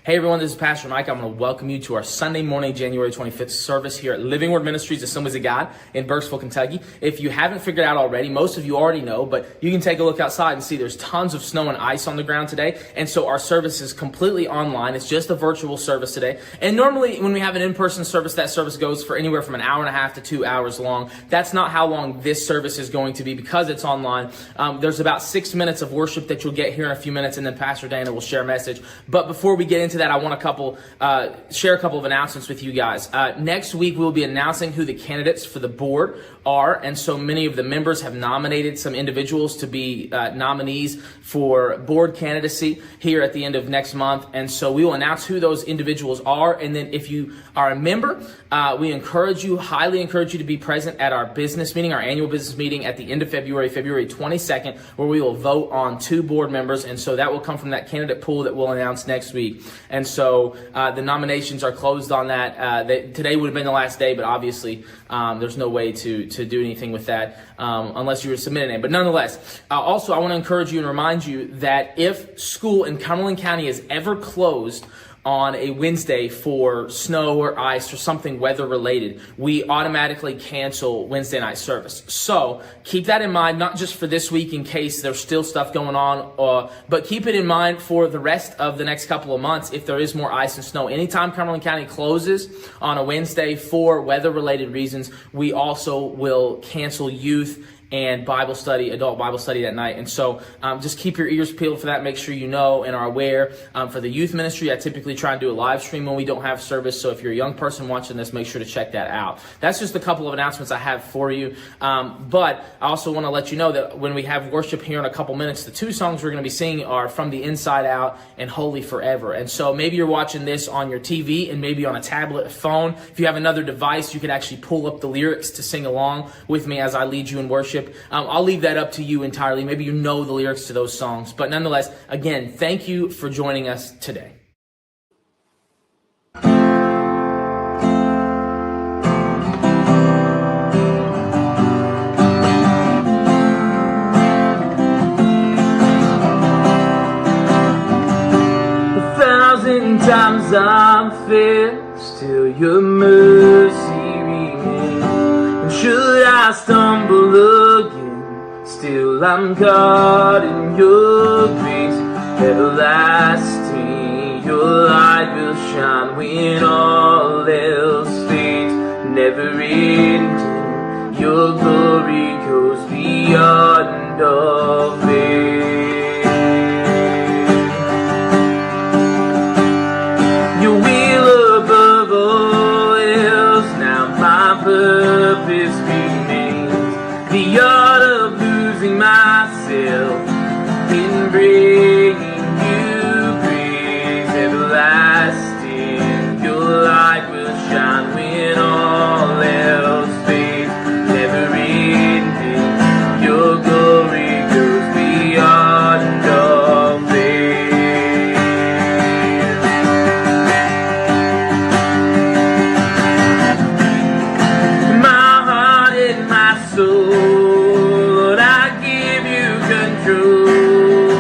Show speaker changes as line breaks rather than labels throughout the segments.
Hey everyone, this is Pastor Mike. I'm going to welcome you to our Sunday morning, January 25th service here at Living Word Ministries, Assemblies of God in Burkesville, Kentucky. If you haven't figured out already, most of you already know, but you can take a look outside and see there's tons of snow and ice on the ground today. And so our service is completely online. It's just a virtual service today. And normally when we have an in-person service, that service goes for anywhere from an hour and a half to 2 hours long. That's not how long this service is going to be because it's online. There's about 6 minutes of worship that you'll get here in a few minutes, and then Pastor Dana will share a message. But before we get into that, I want to share a couple of announcements with you guys. Next week, we'll be announcing who the candidates for the board are, and so many of the members have nominated some individuals to be nominees for board candidacy here at the end of next month, and so we will announce who those individuals are. And then if you are a member, we highly encourage you to be present at our business meeting, our annual business meeting at the end of February 22nd, where we will vote on 2 board members, and so that will come from that candidate pool that we'll announce next week. And so the nominations are closed on that. Today would have been the last day, but obviously there's no way to do anything with that unless you were submitting it. But nonetheless, also I want to encourage you and remind you that if school in Cumberland County is ever closed on a Wednesday for snow or ice or something weather related, we automatically cancel Wednesday night service. So keep that in mind, not just for this week in case there's still stuff going on, but keep it in mind for the rest of the next couple of months if there is more ice and snow. Anytime Cumberland County closes on a Wednesday for weather related reasons, we also will cancel youth and Bible study, adult Bible study that night. And so just keep your ears peeled for that. Make sure you know and are aware. For the youth ministry, I typically try and do a live stream when we don't have service. So if you're a young person watching this, make sure to check that out. That's just a couple of announcements I have for you. But I also want to let you know that when we have worship here in a couple minutes, the 2 songs we're going to be singing are From the Inside Out and Holy Forever. And so maybe you're watching this on your TV and maybe on a tablet, a phone. If you have another device, you could actually pull up the lyrics to sing along with me as I lead you in worship. I'll leave that up to you entirely. Maybe you know the lyrics to those songs. But nonetheless, again, thank you for joining us today.
Times I'm failed, still your mercy remains. And should I stumble again, still I'm caught in your grace. Everlasting, your light will shine when all else fades. Never ending, your glory goes beyond all faith. Purpose remains, the art of losing myself in bringing you praise. Everlasting, your light will shine when all else fades. Never ending, your glory goes beyond all faith. Lord, I give you control.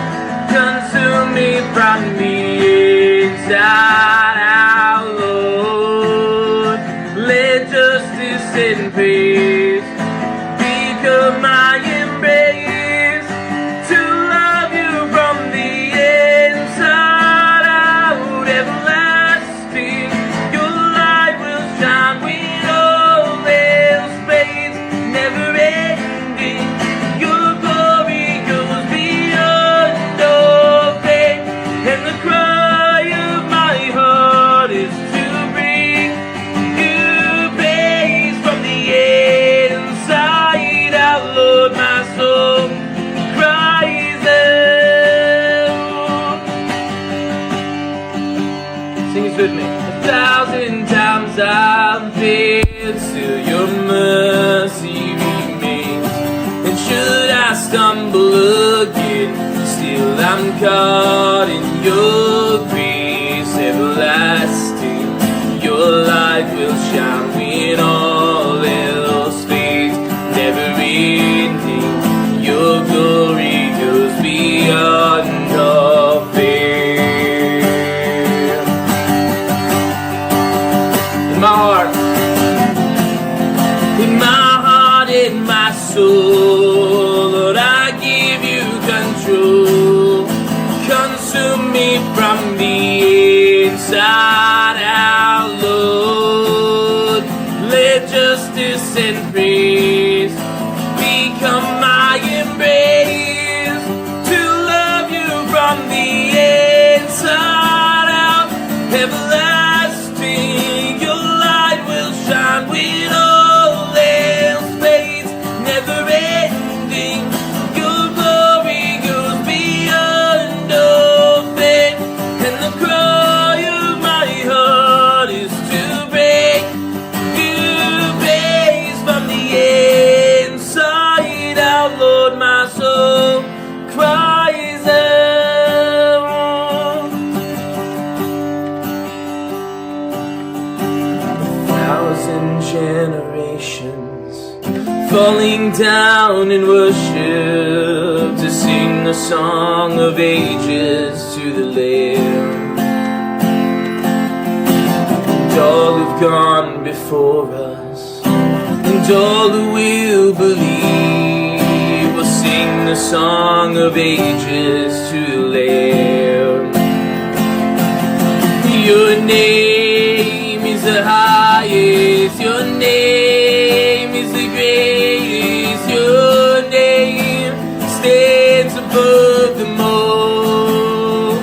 Consume me from the inside out, Lord. Let justice and peace become my embrace. To love you from the inside out, everlasting. Your light will shine when all else fades. Never ending, your glory goes beyond all faith. And the cry of my heart is to bring you praise from the inside out, Lord. My soul cries out. Sing this with me. 1,000 times I've failed, still your mercy remains. And should I stumble again, still I'm caught in your grace. Everlasting, your light will shine when all else fades. Never ending, your glory goes beyond all faith. down in worship to sing the song of ages to the Lamb. And all who've gone before us, and all who will believe, will sing the song of ages to the Lamb. Your name is the highest, your name is the greatest, your name stands above them all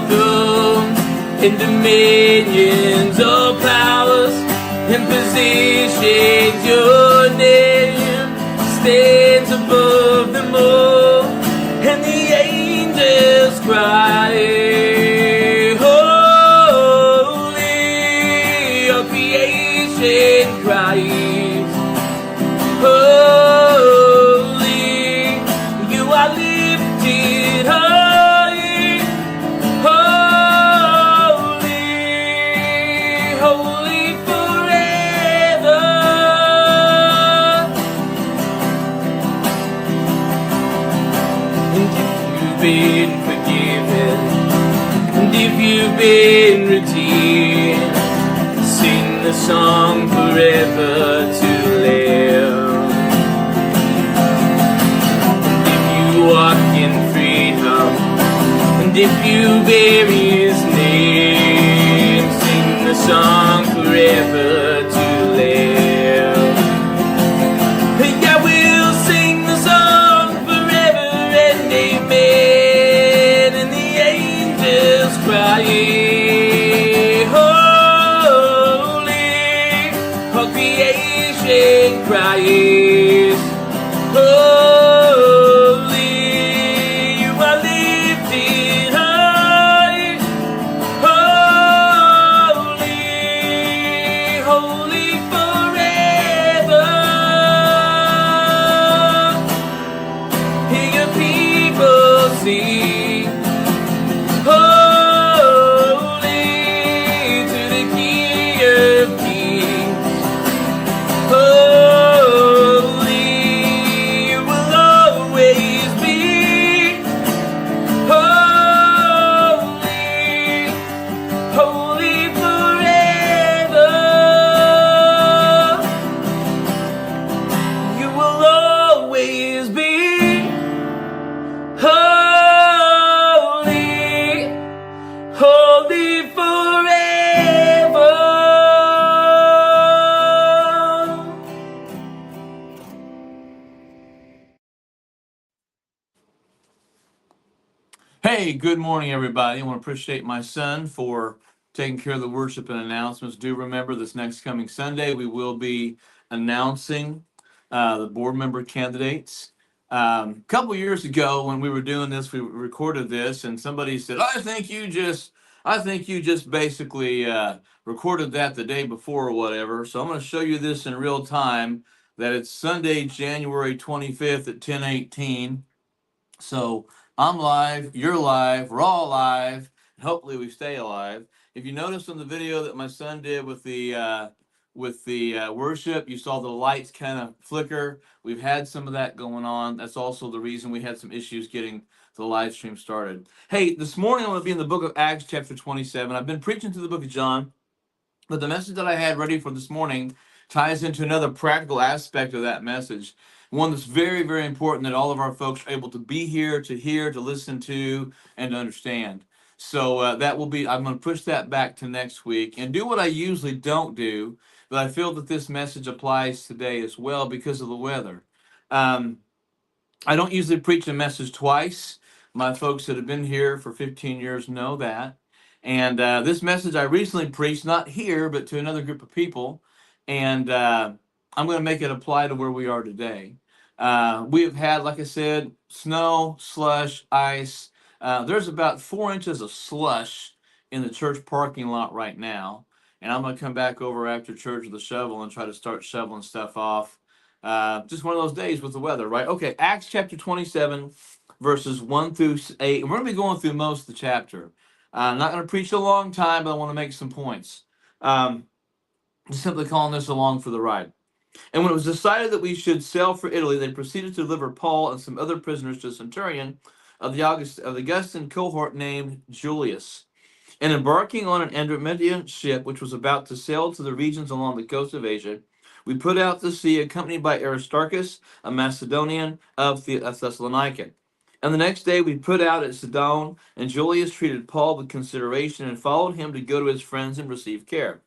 thrones and dominions, all powers and positions, your name stands above them all, and the angels cry, cries, holy, you are lifted high, holy, holy forever. And if you've been forgiven, and if you've been redeemed, sing the song forever to live. And if you walk in freedom, and if you bear his name, sing the song forever to live. Yeah, we'll sing the song forever and amen, and the angels crying, cries, holy, you are lifted high, holy, holy forever. Hear your people sing, holy to the King of Kings. Holy, you will always be. Holy, holy forever. You will always be. Holy, holy forever.
Hey, good morning, everybody. I want to appreciate my son for taking care of the worship and announcements. Do remember this next coming Sunday, we will be announcing the board member candidates. A couple years ago, when we were doing this, we recorded this, and somebody said, I think you just basically recorded that the day before or whatever." So I'm going to show you this in real time, that it's Sunday, January 25th at 10:18. So I'm live, you're live, we're all live, and hopefully we stay alive. If you noticed on the video that my son did with the worship, you saw the lights kind of flicker. We've had some of that going on. That's also the reason we had some issues getting the live stream started. Hey, this morning I'm going to be in the book of Acts chapter 27. I've been preaching through the book of John, but the message that I had ready for this morning ties into another practical aspect of that message. One that's very, very important that all of our folks are able to be here, to hear, to listen to, and to understand. So that will be, I'm going to push that back to next week and do what I usually don't do, but I feel that this message applies today as well because of the weather. I don't usually preach a message twice. My folks that have been here for 15 years know that. And this message I recently preached, not here, but to another group of people. And I'm going to make it apply to where we are today. We have had, like I said, snow, slush, ice. There's about 4 inches of slush in the church parking lot right now. And I'm going to come back over after church with a shovel and try to start shoveling stuff off. Just one of those days with the weather, right? Okay, Acts chapter 27, verses 1 through 8. And we're going to be going through most of the chapter. I'm not going to preach a long time, but I want to make some points. Just simply calling this along for the ride. And when it was decided that we should sail for Italy, they proceeded to deliver Paul and some other prisoners to a centurion of the Augustan cohort named Julius. And embarking on an Andromedan ship, which was about to sail to the regions along the coast of Asia, we put out to sea, accompanied by Aristarchus, a Macedonian of Thessalonica. And the next day we put out at Sidon, and Julius treated Paul with consideration and followed him to go to his friends and receive care.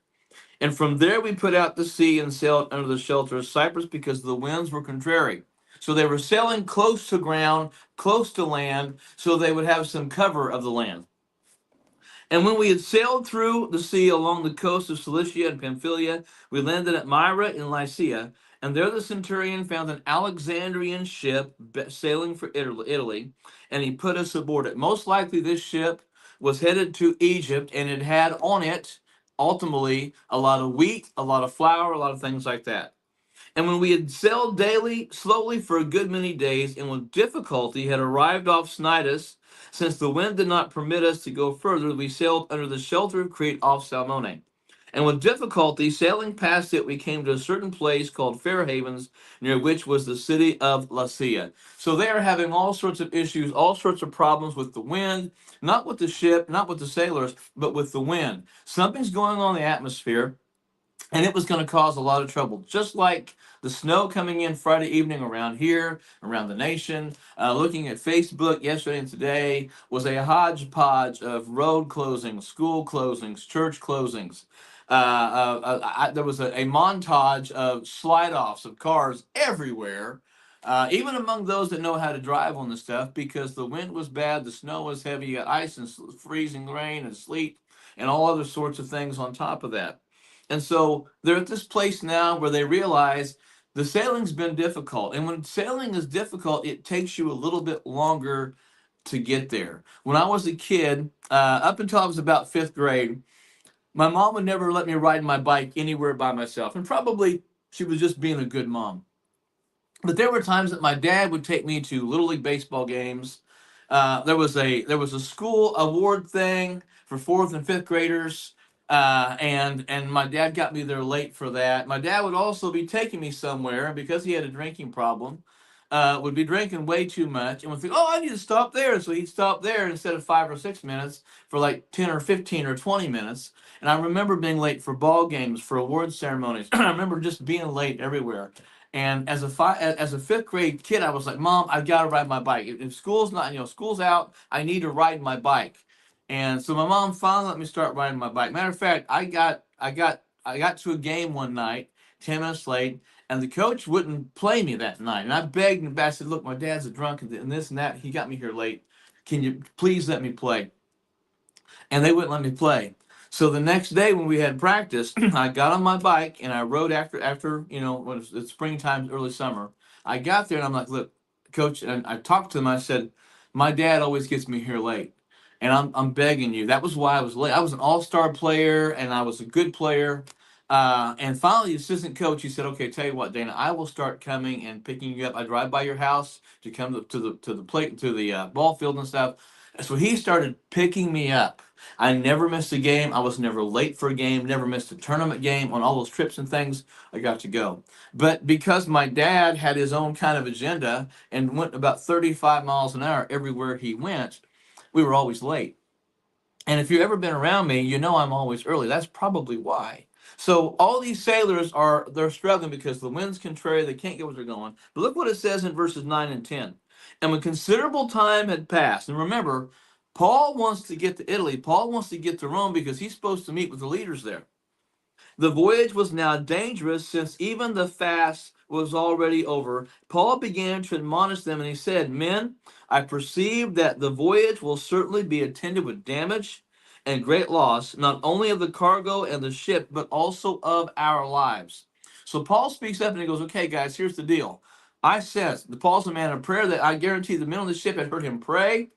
And from there we put out to sea and sailed under the shelter of Cyprus because the winds were contrary. So they were sailing close to ground, close to land, so they would have some cover of the land. And when we had sailed through the sea along the coast of Cilicia and Pamphylia, we landed at Myra in Lycia. And there the centurion found an Alexandrian ship sailing for Italy, and he put us aboard it. Most likely, this ship was headed to Egypt, and it had on it, ultimately, a lot of wheat, a lot of flour, a lot of things like that. And when we had sailed daily, slowly for a good many days, and with difficulty had arrived off Cnidus, since the wind did not permit us to go further, we sailed under the shelter of Crete off Salmone. And with difficulty, sailing past it, we came to a certain place called Fair Havens, near which was the city of Lasea. So they are having all sorts of issues, all sorts of problems with the wind, not with the ship, not with the sailors, but with the wind. Something's going on in the atmosphere, and it was going to cause a lot of trouble, just like the snow coming in Friday evening around here, around the nation. Looking at Facebook yesterday and today was a hodgepodge of road closings, school closings, church closings. There was a montage of slide-offs of cars everywhere, even among those that know how to drive on the stuff, because the wind was bad, the snow was heavy, you got ice and freezing rain and sleet and all other sorts of things on top of that. And so they're at this place now where they realize the sailing's been difficult. And when sailing is difficult, it takes you a little bit longer to get there. When I was a kid, up until I was about fifth grade, my mom would never let me ride my bike anywhere by myself. And probably she was just being a good mom. But there were times that my dad would take me to Little League baseball games. There was a school award thing for fourth and fifth graders, and my dad got me there late for that. My dad would also be taking me somewhere because he had a drinking problem. Would be drinking way too much and would think, oh, I need to stop there. So he'd stop there instead of 5 or 6 minutes for like 10 or 15 or 20 minutes. And I remember being late for ball games, for award ceremonies. I remember just being late everywhere. And as a fifth grade kid, I was like, Mom, I've got to ride my bike. If school's not, school's out, I need to ride my bike. And so my mom finally let me start riding my bike. Matter of fact, I got to a game one night, 10 minutes late, and the coach wouldn't play me that night. And I begged and begged, I said, look, my dad's a drunk and this and that. He got me here late. Can you please let me play? And they wouldn't let me play. So the next day when we had practice, I got on my bike and I rode after when it's springtime, early summer. I got there and I'm like, look, coach, and I talked to him. I said, my dad always gets me here late, and I'm begging you. That was why I was late. I was an all-star player and I was a good player. And finally, the assistant coach, he said, okay, tell you what, Dana, I will start coming and picking you up. I drive by your house to come to the plate, to the ball field and stuff. So he started picking me up. I never missed a game. I was never late for a game, never missed a tournament game. On all those trips and things, I got to go. But because my dad had his own kind of agenda and went about 35 miles an hour everywhere he went, we were always late. And if you've ever been around me, you know I'm always early. That's probably why. So all these sailors they're struggling because the wind's contrary, they can't get where they're going. But look what it says in verses 9 and 10. And when considerable time had passed, and remember, Paul wants to get to Italy, Paul wants to get to Rome because he's supposed to meet with the leaders there. The voyage was now dangerous, since even the fast was already over. Paul began to admonish them, and he said, men, I perceive that the voyage will certainly be attended with damage and great loss, not only of the cargo and the ship, but also of our lives. So Paul speaks up and he goes, okay, guys, here's the deal. Paul's a man of prayer, that I guarantee the men on the ship had heard him pray.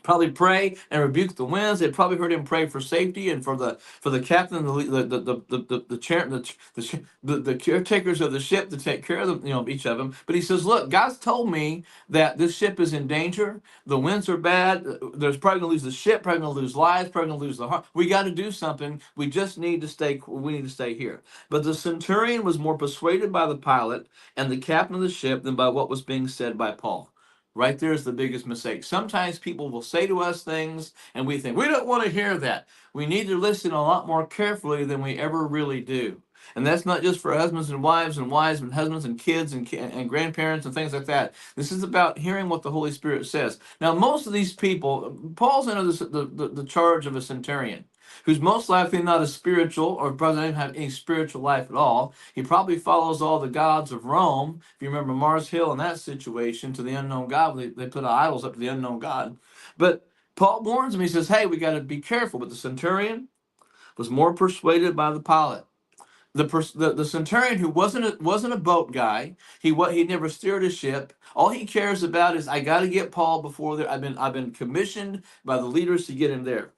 probably pray and rebuke the winds. They probably heard him pray for safety and for the captain, the chair, the caretakers of the ship to take care of them, of each of them. But he says, "Look, God's told me that this ship is in danger. The winds are bad. There's probably gonna lose the ship. Probably gonna lose lives. Probably gonna lose the heart. We got to do something. We just need to stay. We need to stay here." But the centurion was more persuaded by the pilot and the captain of the ship than by what was being said by Paul. Right there is the biggest mistake. Sometimes people will say to us things and we think, we don't want to hear that. We need to listen a lot more carefully than we ever really do. And that's not just for husbands and wives and husbands and kids and grandparents and things like that. This is about hearing what the Holy Spirit says. Now, most of these people, Paul's under the charge of a centurion who's most likely not a spiritual or doesn't even have any spiritual life at all. He probably follows all the gods of Rome. If you remember Mars Hill in that situation, to the unknown God, they put idols up to the unknown God. But Paul warns him. He says, hey, we got to be careful. But the centurion was more persuaded by the pilot. The centurion, who wasn't a boat guy, he never steered a ship. All he cares about is, I got to get Paul before there. I've been commissioned by the leaders to get him there.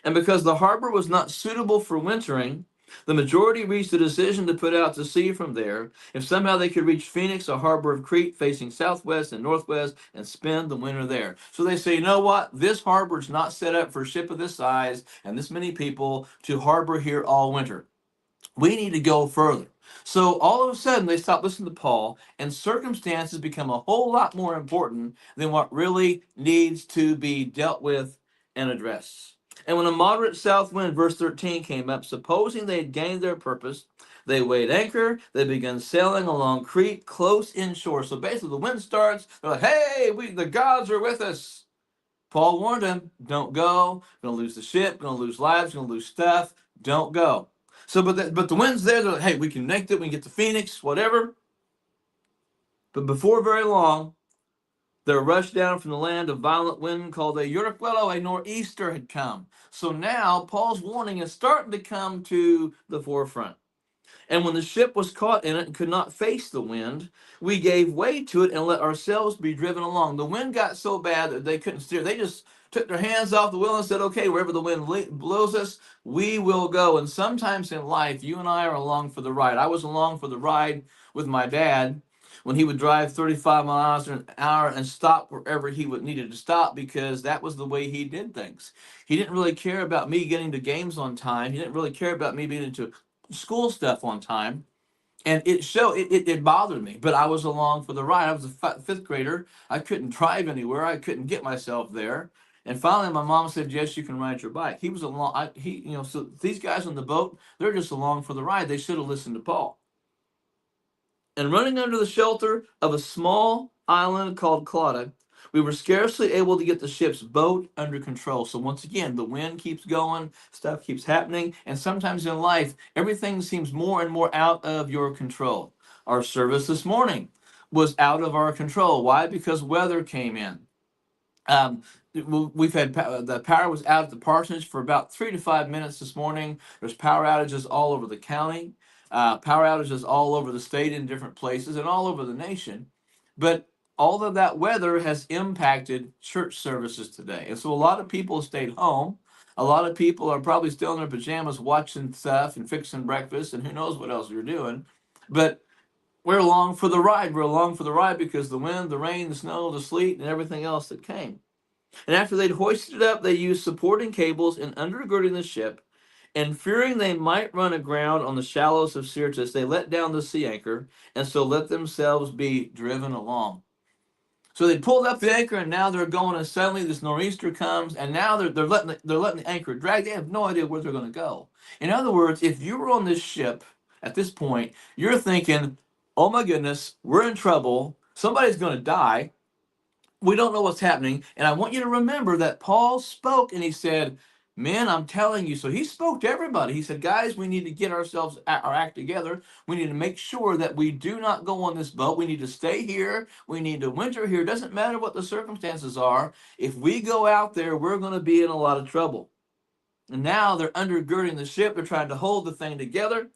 And because the harbor was not suitable for wintering, the majority reached the decision to put out to sea from there if somehow they could reach Phoenix, a harbor of Crete facing southwest and northwest, and spend the winter there. So they say, you know what? This harbor is not set up for a ship of this size and this many people to harbor here all winter. We need to go further. So all of a sudden they stop listening to Paul, and circumstances become a whole lot more important than what really needs to be dealt with and addressed. And when a moderate south wind, verse 13, came up, supposing they had gained their purpose, they weighed anchor, they began sailing along Crete close inshore. So basically the wind starts, they're like, hey, the gods are with us. Paul warned them, don't go, gonna lose the ship, gonna lose lives, gonna lose stuff, don't go. So, but the wind's there, they're like, hey, we can make it, we can get to Phoenix, whatever. But before very long, there rushed down from the land a violent wind called a Euraquelo, a nor'easter had come. So now Paul's warning is starting to come to the forefront. And when the ship was caught in it and could not face the wind, we gave way to it and let ourselves be driven along. The wind got so bad that they couldn't steer. They just took their hands off the wheel and said, okay, wherever the wind blows us, we will go. And sometimes in life, you and I are along for the ride. I was along for the ride with my dad when he would drive 35 miles an hour and stop wherever he needed to stop, because that was the way he did things. He didn't really care about me getting to games on time. He didn't really care about me being into school stuff on time. And it bothered me, but I was along for the ride. I was a fifth grader. I couldn't drive anywhere. I couldn't get myself there. And finally, my mom said, yes, you can ride your bike. He was along. So these guys on the boat, they're just along for the ride. They should have listened to Paul. And running under the shelter of a small island called Clauda, we were scarcely able to get the ship's boat under control. So once again, the wind keeps going, stuff keeps happening, and sometimes in life, everything seems more and more out of your control. Our service this morning was out of our control. Why? Because weather came in. We've had the power was out at the parsonage for about 3 to 5 minutes this morning. There's power outages all over the county. Power outages all over the state in different places and all over the nation. But all of that weather has impacted church services today. And so a lot of people stayed home. A lot of people are probably still in their pajamas watching stuff and fixing breakfast and who knows what else you're doing. But we're along for the ride. We're along for the ride because the wind, the rain, the snow, the sleet, and everything else that came. And after they'd hoisted it up, they used supporting cables in undergirding the ship. And fearing they might run aground on the shallows of Syrtis, they let down the sea anchor, and so let themselves be driven along. So they pulled up the anchor, and now they're going, and suddenly this nor'easter comes, and now they're letting the anchor drag. They have no idea where they're going to go. In other words, if you were on this ship at this point, you're thinking, oh my goodness, we're in trouble. Somebody's going to die. We don't know what's happening. And I want you to remember that Paul spoke, and he said, men, I'm telling you. So he spoke to everybody. He said, guys, we need to get our act together. We need to make sure that we do not go on this boat. We need to stay here. We need to winter here. It doesn't matter what the circumstances are. If we go out there, we're going to be in a lot of trouble. And now they're undergirding the ship. They're trying to hold the thing together.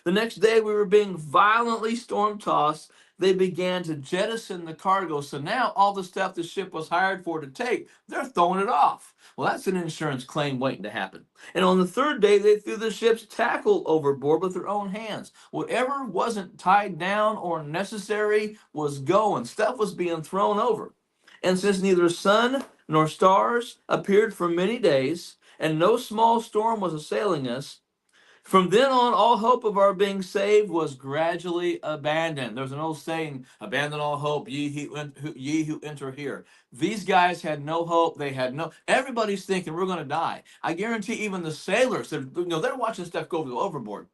The next day, we were being violently storm-tossed. they began to jettison the cargo. So now all the stuff the ship was hired for to take, they're throwing it off. Well, that's an insurance claim waiting to happen. And on the third day, they threw the ship's tackle overboard with their own hands. Whatever wasn't tied down or necessary was going. Stuff was being thrown over. And since neither sun nor stars appeared for many days, and no small storm was assailing us, from then on, all hope of our being saved was gradually abandoned. There's an old saying, abandon all hope, ye who enter here. These guys had no hope. They had no, everybody's thinking we're going to die. I guarantee even the sailors, they're watching stuff go overboard.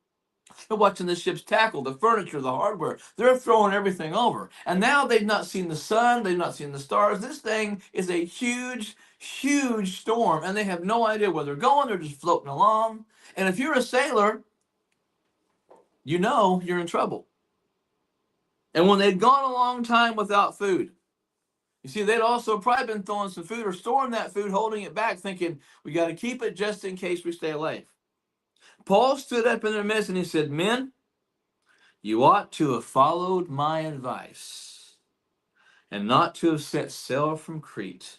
They're watching the ship's tackle, the furniture, the hardware. They're throwing everything over. And now they've not seen the sun. They've not seen the stars. This thing is a huge, huge storm. And they have no idea where they're going. They're just floating along. And if you're a sailor, you know you're in trouble. And when they'd gone a long time without food, you see, they'd also probably been throwing some food or storing that food, holding it back, thinking, we got to keep it just in case we stay alive. Paul stood up in their midst and he said, men, you ought to have followed my advice and not to have set sail from Crete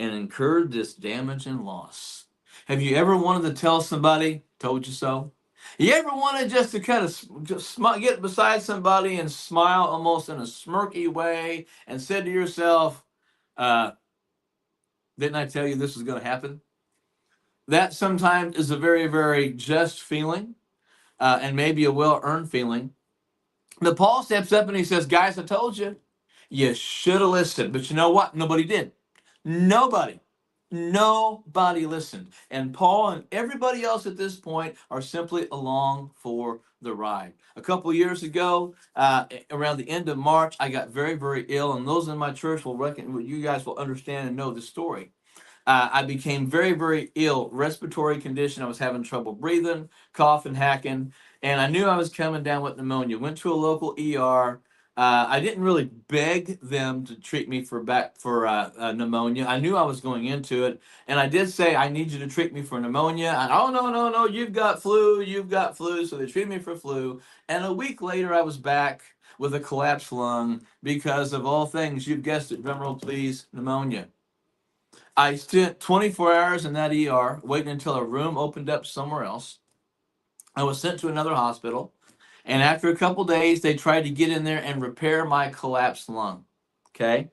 and incurred this damage and loss. Have you ever wanted to tell somebody, told you so? You ever wanted just to kind of get beside somebody and smile almost in a smirky way and said to yourself, didn't I tell you this was going to happen? That sometimes is a very, very just feeling and maybe a well-earned feeling. But Paul steps up and he says, guys, I told you, you should have listened. But you know what? Nobody did. Nobody listened. And Paul and everybody else at this point are simply along for the ride. A couple years ago, around the end of March, I got very, very ill. And those in my church you guys will understand and know the story. I became very, very ill, respiratory condition. I was having trouble breathing, coughing, hacking, and I knew I was coming down with pneumonia. Went to a local ER. I didn't really beg them to treat me for pneumonia. I knew I was going into it, and I did say, I need you to treat me for pneumonia. And, oh, no, you've got flu. So they treated me for flu, and a week later I was back with a collapsed lung because of all things, you've guessed it, drum roll please, pneumonia. I spent 24 hours in that ER, waiting until a room opened up somewhere else. I was sent to another hospital, and after a couple days, they tried to get in there and repair my collapsed lung. Okay?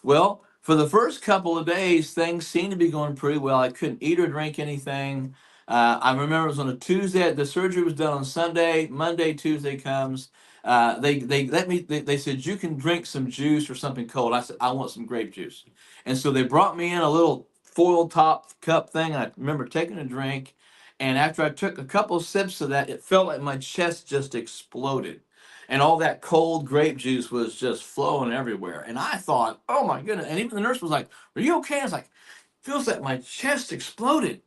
Well, for the first couple of days, things seemed to be going pretty well. I couldn't eat or drink anything. I remember it was on a Tuesday. The surgery was done on Sunday. Monday, Tuesday comes. They said, you can drink some juice or something cold. I said, I want some grape juice. And so they brought me in a little foil top cup thing. I remember taking a drink. And after I took a couple of sips of that, it felt like my chest just exploded. And all that cold grape juice was just flowing everywhere. And I thought, oh my goodness. And even the nurse was like, are you okay? I was like, feels like my chest exploded.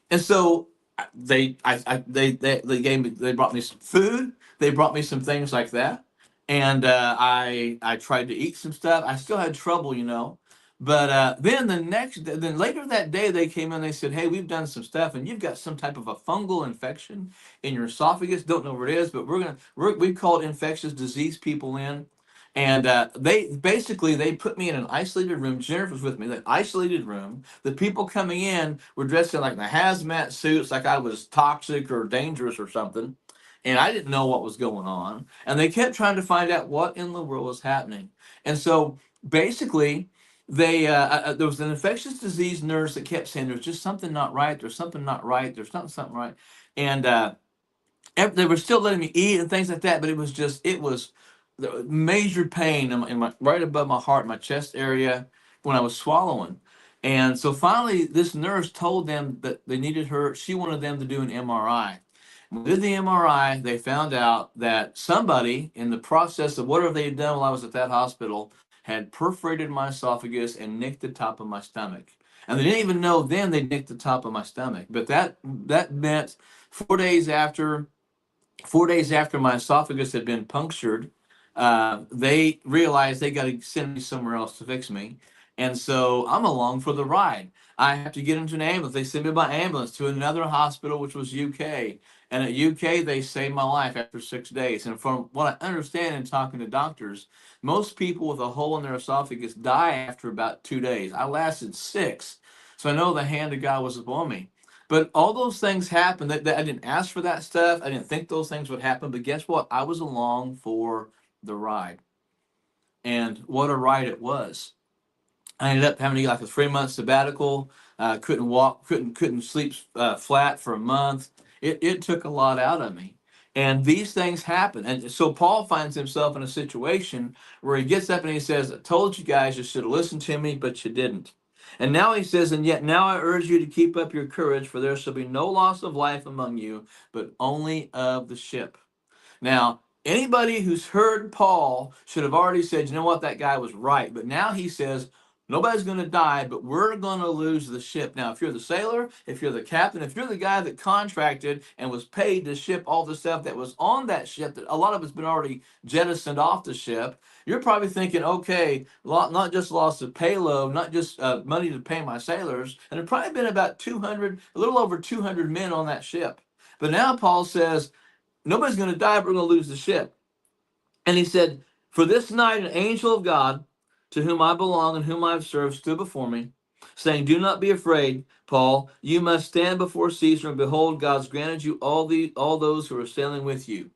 And so they brought me some food. They brought me some things like that. And I tried to eat some stuff. I still had trouble, But then later that day, they came in, they said, hey, we've done some stuff and you've got some type of a fungal infection in your esophagus. Don't know where it is, but we called infectious disease people in. And they put me in an isolated room. Jennifer was with me, that isolated room. The people coming in were dressed in like the hazmat suits, like I was toxic or dangerous or something. And I didn't know what was going on. And they kept trying to find out what in the world was happening. And so basically, there was an infectious disease nurse that kept saying, there's just something not right. There's something not right. There's something right. And they were still letting me eat and things like that. But it was the major pain in my right above my heart, my chest area when I was swallowing. And so finally, this nurse told them that they needed her. She wanted them to do an MRI. When they did the MRI, they found out that somebody in the process of whatever they had done while I was at that hospital had perforated my esophagus and nicked the top of my stomach. And they didn't even know then they nicked the top of my stomach. But that meant 4 days after my esophagus had been punctured they realize they got to send me somewhere else to fix me. And so I'm along for the ride. I have to get into an ambulance. They send me by ambulance to another hospital, which was UK. And at UK, they saved my life after 6 days. And from what I understand in talking to doctors, most people with a hole in their esophagus die after about 2 days. I lasted 6. So I know the hand of God was upon me. But all those things happened. That I didn't ask for that stuff. I didn't think those things would happen. But guess what? I was along for the ride. And what a ride it was. I ended up having to get like a 3 month sabbatical. Couldn't walk, couldn't sleep flat for a month. It took a lot out of me. And these things happen. And so Paul finds himself in a situation where he gets up and he says, I told you guys you should have listened to me, but you didn't. And now he says, and yet now I urge you to keep up your courage, for there shall be no loss of life among you, but only of the ship. Now, anybody who's heard Paul should have already said, you know what, that guy was right. But now he says, nobody's going to die, but we're going to lose the ship. Now, if you're the sailor, if you're the captain, if you're the guy that contracted and was paid to ship all the stuff that was on that ship, that a lot of it's been already jettisoned off the ship, you're probably thinking, okay, not just loss of payload, not just money to pay my sailors, and there probably been about 200, a little over 200 men on that ship. But now Paul says, nobody's going to die, but we're going to lose the ship. And he said, for this night an angel of God, to whom I belong and whom I have served, stood before me, saying, do not be afraid, Paul. You must stand before Caesar, and behold, God's granted you all those who are sailing with you.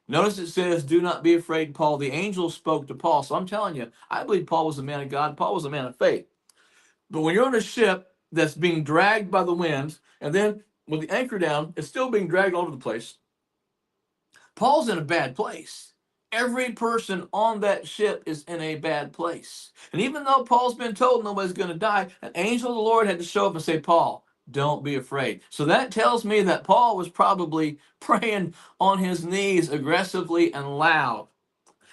Notice it says, do not be afraid, Paul. The angel spoke to Paul. So I'm telling you, I believe Paul was a man of God. Paul was a man of faith. But when you're on a ship that's being dragged by the wind, and then with the anchor down, it's still being dragged all over the place, Paul's in a bad place. Every person on that ship is in a bad place. And even though Paul's been told nobody's going to die, an angel of the Lord had to show up and say, Paul, don't be afraid. So that tells me that Paul was probably praying on his knees aggressively and loud.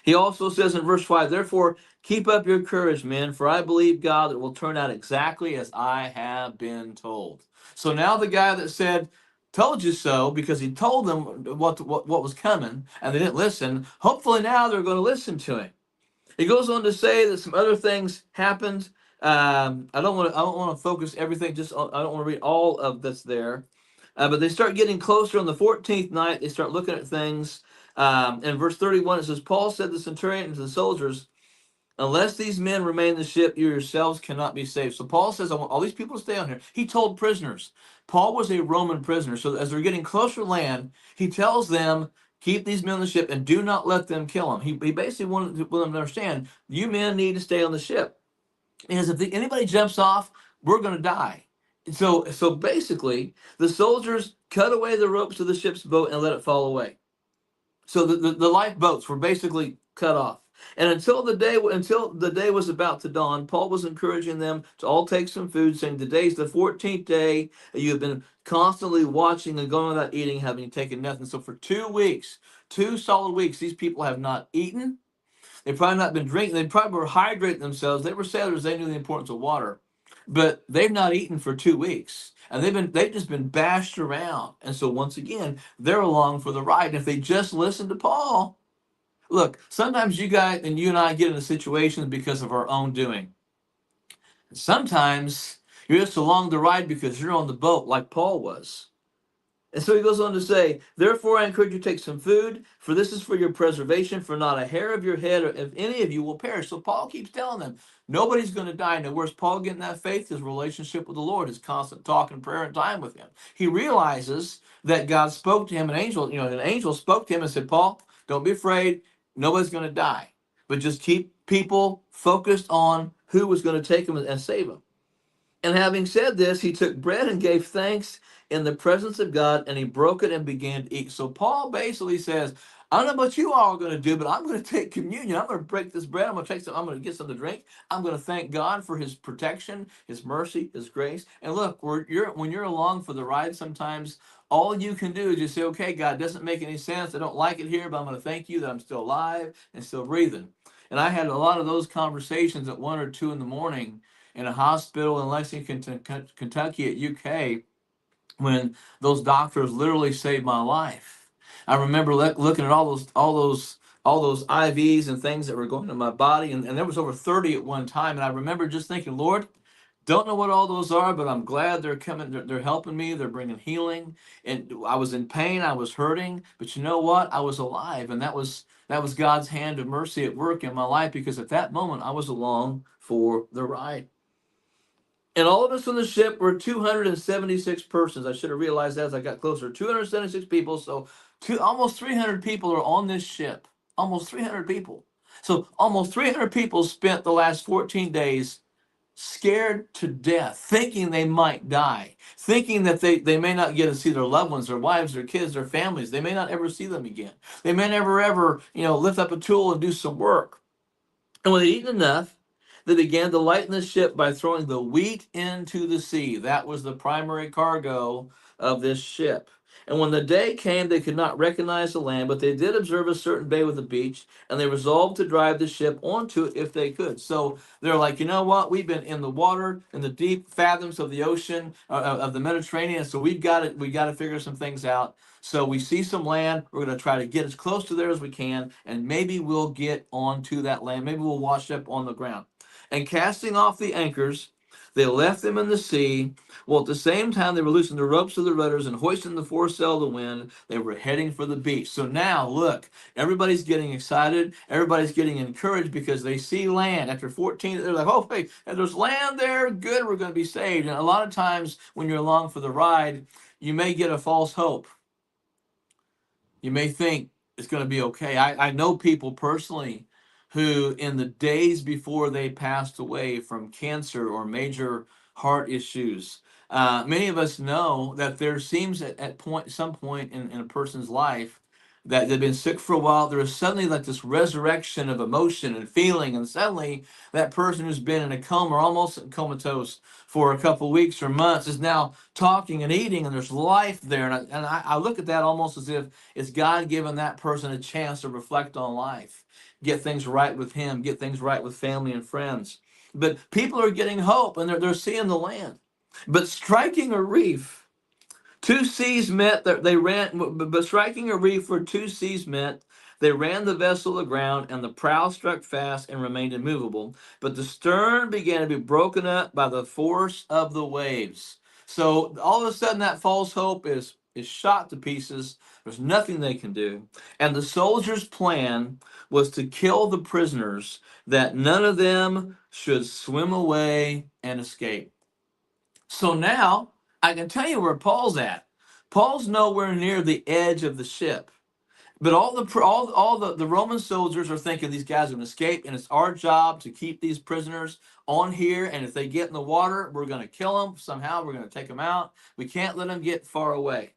He also says in verse 5, therefore, keep up your courage, men, for I believe God that it will turn out exactly as I have been told. So now the guy that said, told you so, because he told them what was coming, and they didn't listen, hopefully now they're going to listen to him. He goes on to say that some other things happened. I don't want to focus everything. I don't want to read all of this there. But they start getting closer on the 14th night. They start looking at things. In verse 31, it says, Paul said to the centurion and to the soldiers, unless these men remain in the ship, you yourselves cannot be saved. So Paul says, I want all these people to stay on here. He told prisoners. Paul was a Roman prisoner. So as they're getting closer to land, he tells them, keep these men on the ship and do not let them kill them. He basically wanted them to understand, you men need to stay on the ship. Because if anybody jumps off, we're going to die. So basically, the soldiers cut away the ropes of the ship's boat and let it fall away. So the lifeboats were basically cut off. And until the day was about to dawn, Paul was encouraging them to all take some food, saying, today's the 14th day. You have been constantly watching and going without eating, having taken nothing. So for 2 weeks, 2 solid weeks, these people have not eaten. They've probably not been drinking. They probably were hydrating themselves. They were sailors. They knew the importance of water. But they've not eaten for 2 weeks. And they've just been bashed around. And so once again, they're along for the ride. And if they just listen to Paul, look, sometimes you and I get into situations because of our own doing. Sometimes you're just along the ride because you're on the boat like Paul was. And so he goes on to say, therefore I encourage you to take some food, for this is for your preservation, for not a hair of your head or of any of you will perish. So Paul keeps telling them, nobody's going to die. Now, where's Paul getting that faith? His relationship with the Lord, his constant talk and prayer and time with him. He realizes that God spoke to him, an angel spoke to him and said, Paul, don't be afraid. Nobody's going to die. But just keep people focused on who was going to take him and save him. And having said this, he took bread and gave thanks in the presence of God, and he broke it and began to eat. So Paul basically says, I don't know what you all are going to do, but I'm going to take communion. I'm going to break this bread. I'm going to get some to drink. I'm going to thank God for his protection, his mercy, his grace. And look, when you're along for the ride, sometimes all you can do is just say, okay, God, it doesn't make any sense. I don't like it here, but I'm going to thank you that I'm still alive and still breathing. And I had a lot of those conversations at 1 or 2 in the morning in a hospital in Lexington, Kentucky at UK, when those doctors literally saved my life. I remember looking at all those all those IVs and things that were going to my body. And there was over 30 at one time. And I remember just thinking, Lord, don't know what all those are, but I'm glad they're coming. They're helping me. They're bringing healing. And I was in pain. I was hurting. But you know what? I was alive. And that was God's hand of mercy at work in my life, because at that moment I was along for the ride. And all of us on the ship were 276 persons. I should have realized that as I got closer. 276 people. So almost 300 people are on this ship. Almost 300 people. So almost 300 people spent the last 14 days scared to death, thinking they might die, thinking that they may not get to see their loved ones, their wives, their kids, their families. They may not ever see them again. They may never ever, lift up a tool and do some work. And when they'd eaten enough, they began to lighten the ship by throwing the wheat into the sea. That was the primary cargo of this ship. And when the day came, they could not recognize the land, but they did observe a certain bay with a beach, and they resolved to drive the ship onto it if they could. So they're like, you know what? We've been in the water, in the deep fathoms of the ocean, of the Mediterranean. So we got to figure some things out. So we see some land. We're going to try to get as close to there as we can, and maybe we'll get onto that land. Maybe we'll wash up on the ground. And casting off the anchors, they left them in the sea. Well, at the same time, they were loosening the ropes of the rudders and hoisting the foresail of the wind. They were heading for the beach. So now, look, everybody's getting excited. Everybody's getting encouraged because they see land. After 14, they're like, oh, hey, there's land there. Good, we're going to be saved. And a lot of times when you're along for the ride, you may get a false hope. You may think it's going to be okay. I know people personally who, in the days before they passed away from cancer or major heart issues, many of us know that there seems at some point in a person's life that they've been sick for a while. There is suddenly like this resurrection of emotion and feeling, and suddenly that person who's been in a coma or almost comatose for a couple weeks or months is now talking and eating, and there's life there. And I look at that almost as if it's God giving that person a chance to reflect on life, get things right with Him, get things right with family and friends. But people are getting hope, and they're seeing the land. But striking a reef, two seas met. They ran, but striking a reef where two seas met, they ran the vessel aground, and the prow struck fast and remained immovable. But the stern began to be broken up by the force of the waves. So all of a sudden, that false hope is shot to pieces. There's nothing they can do. And the soldiers' plan was to kill the prisoners, that none of them should swim away and escape. So now I can tell you where Paul's at. Paul's nowhere near the edge of the ship. But all the Roman soldiers are thinking these guys are going to escape, and it's our job to keep these prisoners on here. And if they get in the water, we're going to kill them somehow. We're going to take them out. We can't let them get far away.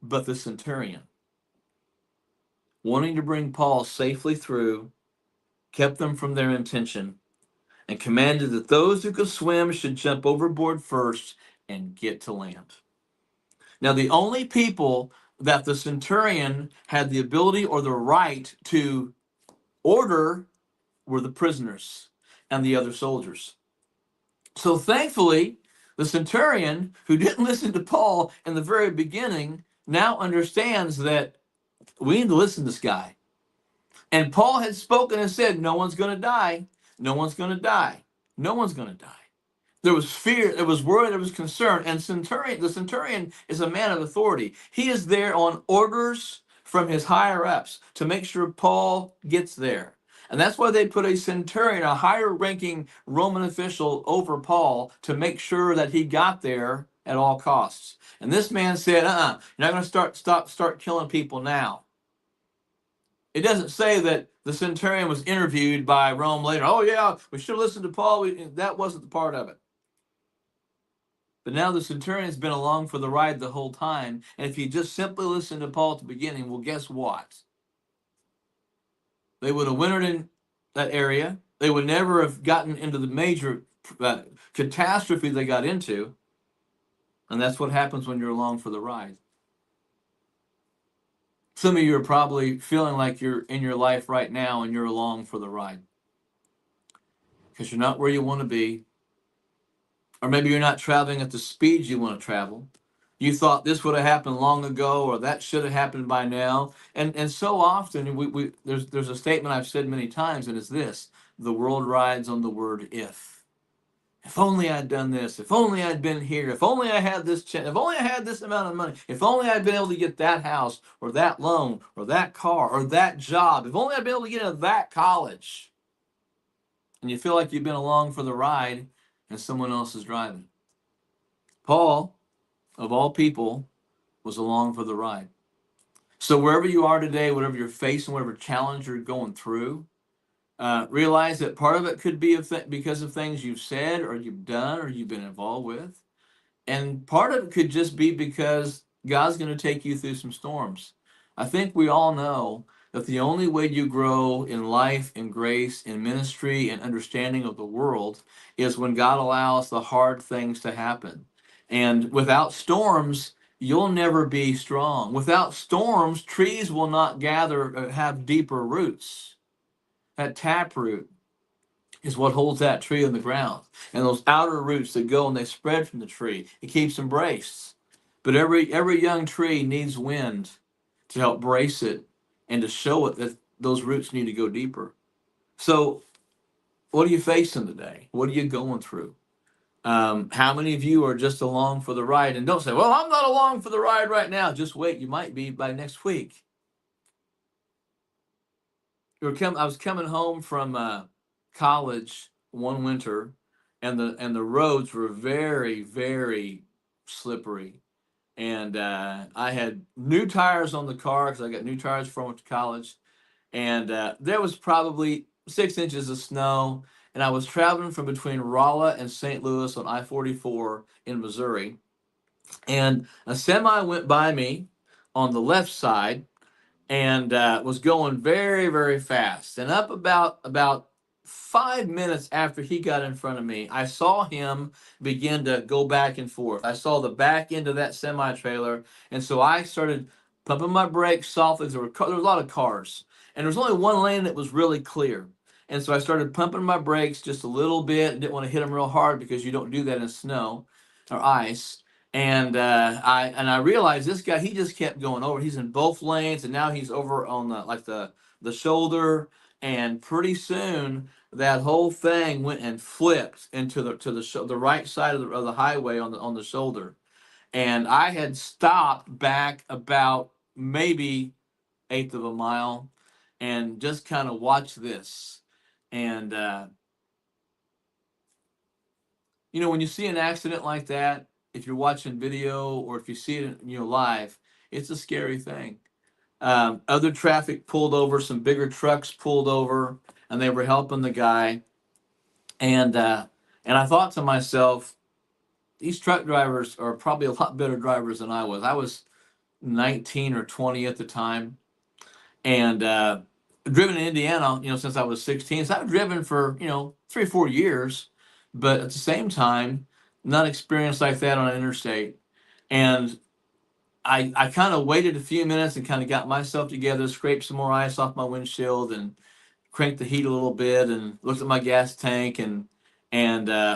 But the centurion, wanting to bring Paul safely through, kept them from their intention and commanded that those who could swim should jump overboard first and get to land. Now, the only people that the centurion had the ability or the right to order were the prisoners and the other soldiers. So thankfully, the centurion, who didn't listen to Paul in the very beginning, now understands that we need to listen to this guy. And Paul had spoken and said, no one's going to die. No one's going to die. No one's going to die. There was fear, there was worry, there was concern. And the centurion is a man of authority. He is there on orders from his higher ups to make sure Paul gets there. And that's why they put a centurion, a higher ranking Roman official, over Paul to make sure that he got there at all costs. And this man said, you're not going to start killing people now. It doesn't say that the centurion was interviewed by Rome later. Oh yeah, we should have listened to Paul. That wasn't the part of it. But now the centurion's been along for the ride the whole time. And if you just simply listened to Paul at the beginning, well, guess what? They would have wintered in that area. They would never have gotten into the major catastrophe they got into. And that's what happens when you're along for the ride. Some of you are probably feeling like you're in your life right now and you're along for the ride, because you're not where you want to be. Or maybe you're not traveling at the speed you want to travel. You thought this would have happened long ago, or that should have happened by now. And so often there's a statement I've said many times, and it's this: the world rides on the word if. If only I'd done this. If only I'd been here. If only I had this chance. If only I had this amount of money. If only I'd been able to get that house or that loan or that car or that job. If only I'd been able to get into that college. And you feel like you've been along for the ride and someone else is driving. Paul, of all people, was along for the ride. So wherever you are today, whatever you're facing, whatever challenge you're going through, realize that part of it could be because of things you've said or you've done or you've been involved with. And part of it could just be because God's going to take you through some storms. I think we all know that the only way you grow in life, in grace, in ministry, and understanding of the world is when God allows the hard things to happen. And without storms, you'll never be strong. Without storms, trees will not have deeper roots. That taproot is what holds that tree in the ground. And those outer roots that go and they spread from the tree, it keeps them braced. But every young tree needs wind to help brace it and to show it that those roots need to go deeper. So what are you facing today? What are you going through? How many of you are just along for the ride? And don't say, well, I'm not along for the ride right now. Just wait. You might be by next week. I was coming home from college one winter, and the roads were very, very slippery. And I had new tires on the car because I got new tires before I went to college. And there was probably 6 inches of snow. And I was traveling from between Rolla and St. Louis on I-44 in Missouri. And a semi went by me on the left side and was going very, very fast. And up about 5 minutes after he got in front of me, I saw him begin to go back and forth. I saw the back end of that semi trailer, and so I started pumping my brakes softly. There was a lot of cars, and there was only one lane that was really clear. And so I started pumping my brakes just a little bit. Didn't want to hit them real hard because you don't do that in snow or ice. And I realized this guy, he just kept going over. He's in both lanes, and now he's over on the shoulder. And pretty soon that whole thing went and flipped into the right side of the highway on the shoulder. And I had stopped back about maybe eighth of a mile and just kind of watched this. And when you see an accident like that, if you're watching video or if you see it live, it's a scary thing. Other traffic pulled over, some bigger trucks pulled over, and they were helping the guy. And I thought to myself, these truck drivers are probably a lot better drivers than I was. I was 19 or 20 at the time, and driven in Indiana, since I was 16. So I've driven for 3 or 4 years, but at the same time, not experienced like that on an interstate. And I kind of waited a few minutes and kind of got myself together, scraped some more ice off my windshield, and cranked the heat a little bit, and looked at my gas tank, and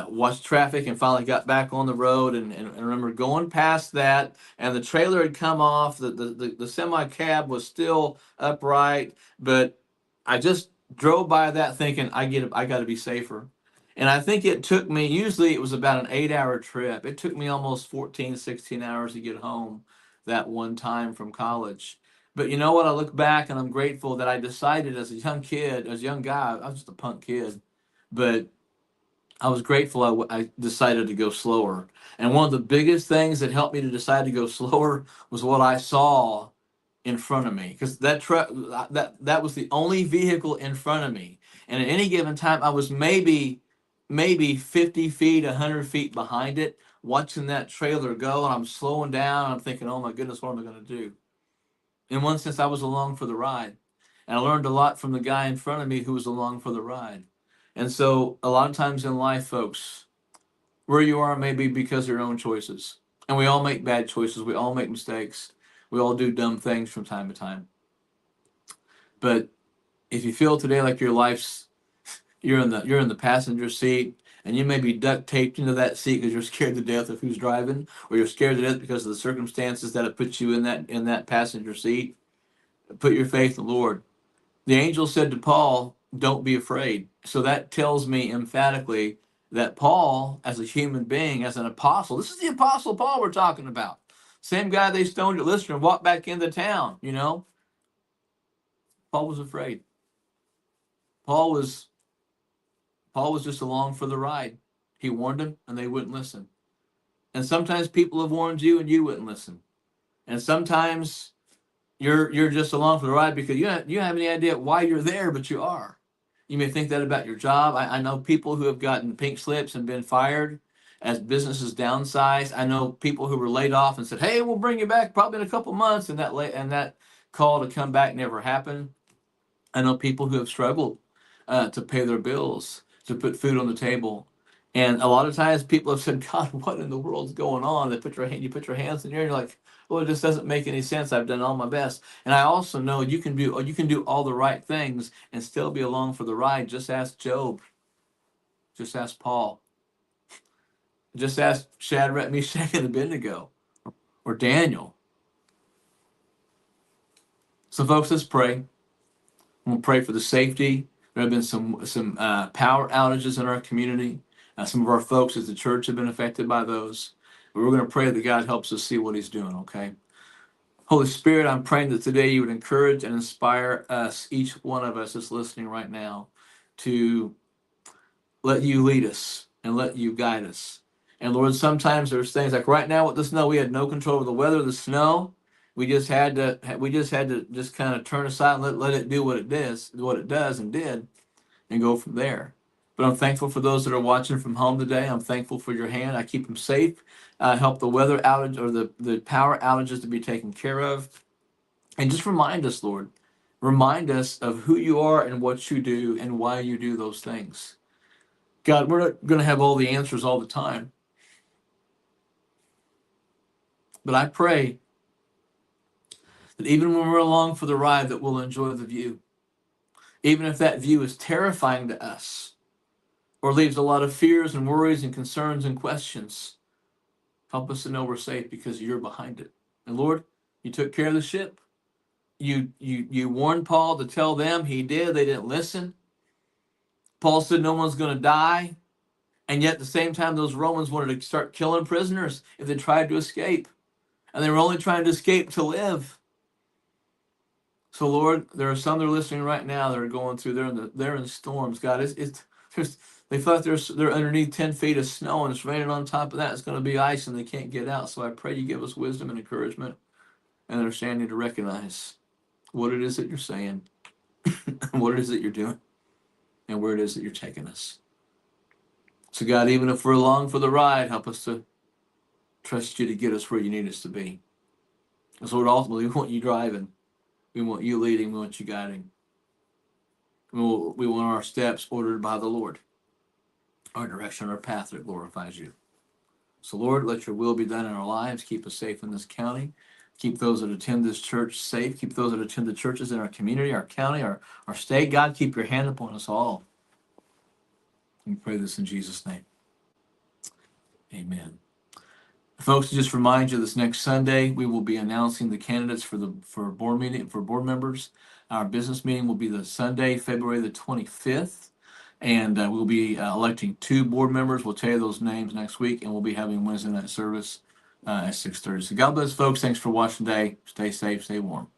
watched traffic, and finally got back on the road. And remember going past that, and the trailer had come off. The semi cab was still upright, but I just drove by that thinking I got to be safer. And I think it took me, usually it was about an 8-hour trip. It took me almost 14, 16 hours to get home that one time from college. But you know what? I look back and I'm grateful that I decided as a young guy, I was just a punk kid, but I was grateful I decided to go slower. And one of the biggest things that helped me to decide to go slower was what I saw in front of me, because that truck, that was the only vehicle in front of me. And at any given time, I was maybe 50 feet, 100 feet behind it, watching that trailer go, and I'm slowing down. I'm thinking, oh my goodness, what am I going to do? In one sense, I was along for the ride. And I learned a lot from the guy in front of me who was along for the ride. And so a lot of times in life, folks, where you are may be because of your own choices. And we all make bad choices. We all make mistakes. We all do dumb things from time to time. But if you feel today like your life's you're in the passenger seat and you may be duct taped into that seat because you're scared to death of who's driving, or you're scared to death because of the circumstances that have put you in that passenger seat. Put your faith in the Lord. The angel said to Paul, "Don't be afraid." So that tells me emphatically that Paul, as a human being, as an apostle, this is the apostle Paul we're talking about. Same guy they stoned at Lystra and walked back into town, you know. Paul was afraid. Paul was just along for the ride. He warned them and they wouldn't listen. And sometimes people have warned you and you wouldn't listen. And sometimes you're just along for the ride because you don't have any idea why you're there, but you are. You may think that about your job. I know people who have gotten pink slips and been fired as businesses downsized. I know people who were laid off and said, "Hey, we'll bring you back probably in a couple months," and that call to come back never happened. I know people who have struggled to pay their bills, to put food on the table. And a lot of times people have said, "God, what in the world's going on?" You put your hands in the air and you're like, "Well, it just doesn't make any sense. I've done all my best." And I also know you can do all the right things and still be along for the ride. Just ask Job. Just ask Paul. Just ask Shadrach, Meshach, and Abednego, or Daniel. So, folks, let's pray. We'll pray for the safety. There have been some power outages in our community. Some of our folks at the church have been affected by those. But we're going to pray that God helps us see what he's doing, okay? Holy Spirit, I'm praying that today you would encourage and inspire us, each one of us that's listening right now, to let you lead us and let you guide us. And Lord, sometimes there's things like right now with the snow, we had no control over the weather, the snow. We just had to just kind of turn aside and let it do what it does and did, and go from there. But I'm thankful for those that are watching from home today. I'm thankful for your hand. I keep them safe. Help the weather outage or the power outages to be taken care of. And just remind us, Lord, remind us of who you are and what you do and why you do those things. God, we're not going to have all the answers all the time. But I pray that even when we're along for the ride, that we'll enjoy the view. Even if that view is terrifying to us or leaves a lot of fears and worries and concerns and questions, help us to know we're safe because you're behind it. And Lord, you took care of the ship. You warned Paul to tell them. He did. They didn't listen. Paul said no one's going to die. And yet at the same time, those Romans wanted to start killing prisoners if they tried to escape. And they were only trying to escape to live. So Lord, there are some that are listening right now that are going through. They're in storms. God, they thought they're underneath 10 feet of snow and it's raining on top of that. It's going to be ice and they can't get out. So I pray you give us wisdom and encouragement and understanding to recognize what it is that you're saying, what it is that you're doing, and where it is that you're taking us. So God, even if we're along for the ride, help us to trust you to get us where you need us to be. Because Lord, ultimately, we want you driving. We want you leading. We want you guiding. We want our steps ordered by the Lord. Our direction, our path that glorifies you. So Lord, let your will be done in our lives. Keep us safe in this county. Keep those that attend this church safe. Keep those that attend the churches in our community, our county, our state. God, keep your hand upon us all. We pray this in Jesus' name. Amen. Folks, to just remind you, this next Sunday, we will be announcing the candidates for board members. Our business meeting will be the Sunday, February the 25th. And we'll be electing 2 board members. We'll tell you those names next week. And we'll be having Wednesday night service at 6:30. So God bless, folks. Thanks for watching today. Stay safe, stay warm.